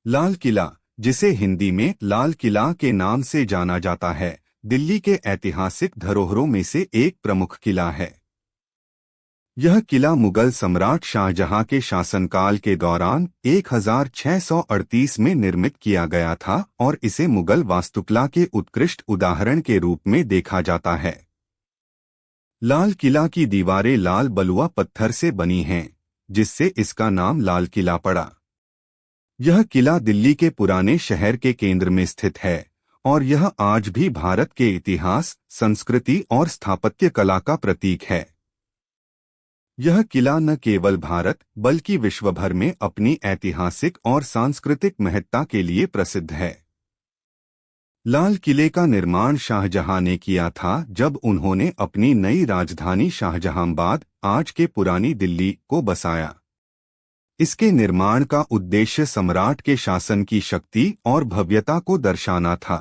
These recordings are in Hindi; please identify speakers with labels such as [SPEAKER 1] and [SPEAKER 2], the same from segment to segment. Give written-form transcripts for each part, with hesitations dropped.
[SPEAKER 1] लाल किला, जिसे हिंदी में लाल किला के नाम से जाना जाता है, दिल्ली के ऐतिहासिक धरोहरों में से एक प्रमुख किला है। यह किला मुगल सम्राट शाहजहां के शासनकाल के दौरान 1638 में निर्मित किया गया था और इसे मुगल वास्तुकला के उत्कृष्ट उदाहरण के रूप में देखा जाता है। लाल किला की दीवारें लाल बलुआ पत्थर से बनी हैं, जिससे इसका नाम लाल किला पड़ा। यह किला दिल्ली के पुराने शहर के केंद्र में स्थित है और यह आज भी भारत के इतिहास, संस्कृति और स्थापत्य कला का प्रतीक है। यह किला न केवल भारत बल्कि विश्व भर में अपनी ऐतिहासिक और सांस्कृतिक महत्ता के लिए प्रसिद्ध है। लाल किले का निर्माण शाहजहां ने किया था जब उन्होंने अपनी नई राजधानी शाहजहांबाद, आज के पुरानी दिल्ली, को बसाया। इसके निर्माण का उद्देश्य सम्राट के शासन की शक्ति और भव्यता को दर्शाना था।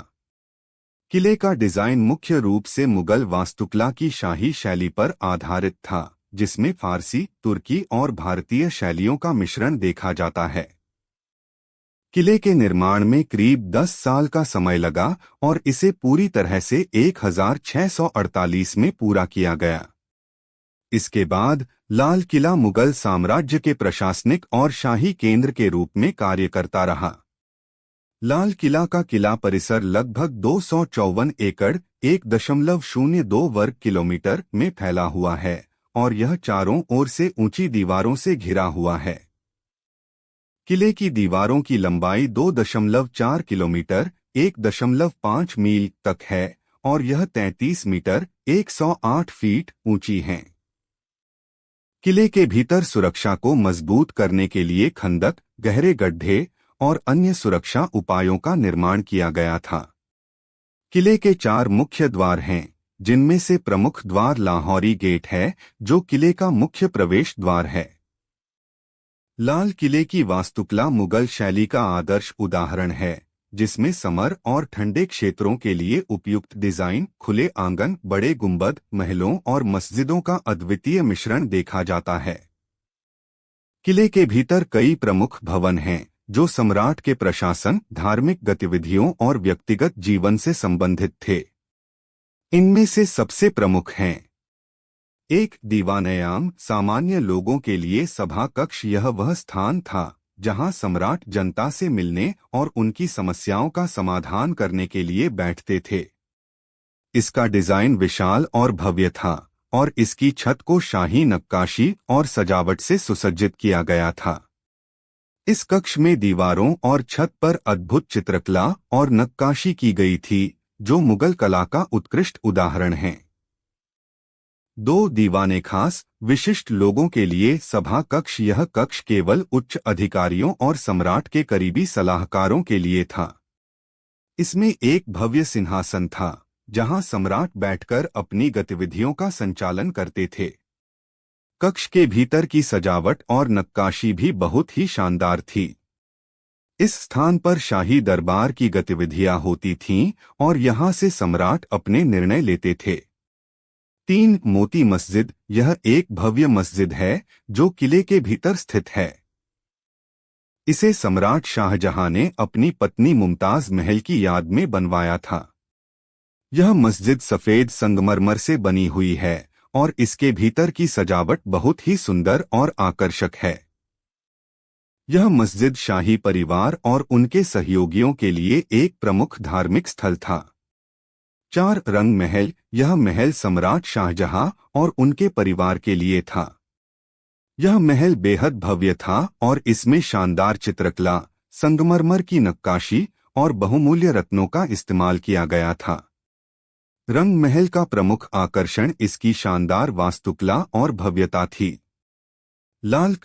[SPEAKER 1] किले का डिजाइन मुख्य रूप से मुगल वास्तुकला की शाही शैली पर आधारित था, जिसमें फारसी, तुर्की और भारतीय शैलियों का मिश्रण देखा जाता है। किले के निर्माण में करीब 10 साल का समय लगा और इसे पूरी तरह से 1648 में पूरा किया गया। इसके बाद लाल किला मुगल साम्राज्य के प्रशासनिक और शाही केंद्र के रूप में कार्य करता रहा। लाल किला का किला परिसर लगभग 254 एकड़ 1.02 वर्ग किलोमीटर में फैला हुआ है और यह चारों ओर से ऊंची दीवारों से घिरा हुआ है। किले की दीवारों की लंबाई 2.4 किलोमीटर 1.5 मील तक है और यह 33 मीटर 108 फीट ऊंची हैं। किले के भीतर सुरक्षा को मजबूत करने के लिए खंदक, गहरे गड्ढे और अन्य सुरक्षा उपायों का निर्माण किया गया था। किले के 4 मुख्य द्वार हैं, जिनमें से प्रमुख द्वार लाहौरी गेट है, जो किले का मुख्य प्रवेश द्वार है। लाल किले की वास्तुकला मुगल शैली का आदर्श उदाहरण है, जिसमें समर और ठंडे क्षेत्रों के लिए उपयुक्त डिजाइन, खुले आंगन, बड़े गुंबद, महलों और मस्जिदों का अद्वितीय मिश्रण देखा जाता है। किले के भीतर कई प्रमुख भवन हैं, जो सम्राट के प्रशासन, धार्मिक गतिविधियों और व्यक्तिगत जीवन से संबंधित थे। इनमें से सबसे प्रमुख हैं: 1. दीवान-ए-आम, सामान्य लोगों के लिए सभा कक्ष। यह वह स्थान था जहां सम्राट जनता से मिलने और उनकी समस्याओं का समाधान करने के लिए बैठते थे। इसका डिजाइन विशाल और भव्य था और इसकी छत को शाही नक्काशी और सजावट से सुसज्जित किया गया था। इस कक्ष में दीवारों और छत पर अद्भुत चित्रकला और नक्काशी की गई थी, जो मुगल कला का उत्कृष्ट उदाहरण है। 2. दीवाने खास, विशिष्ट लोगों के लिए सभा कक्ष। यह कक्ष केवल उच्च अधिकारियों और सम्राट के करीबी सलाहकारों के लिए था। इसमें एक भव्य सिंहासन था, जहां सम्राट बैठकर अपनी गतिविधियों का संचालन करते थे। कक्ष के भीतर की सजावट और नक्काशी भी बहुत ही शानदार थी। इस स्थान पर शाही दरबार की गतिविधियां होती थीं और यहां से सम्राट अपने निर्णय लेते थे। 3. मोती मस्जिद, यह एक भव्य मस्जिद है जो किले के भीतर स्थित है। इसे सम्राट शाहजहां ने अपनी पत्नी मुमताज महल की याद में बनवाया था। यह मस्जिद सफेद संगमरमर से बनी हुई है और इसके भीतर की सजावट बहुत ही सुंदर और आकर्षक है। यह मस्जिद शाही परिवार और उनके सहयोगियों के लिए एक प्रमुख धार्मिक स्थल था। 4. रंग महल, यह महल सम्राट शाहजहां और उनके परिवार के लिए था। यह महल बेहद भव्य था और इसमें शानदार चित्रकला, संगमरमर की नक्काशी और बहुमूल्य रत्नों का इस्तेमाल किया गया था। रंग महल का प्रमुख आकर्षण इसकी शानदार वास्तुकला और भव्यता थी। लाल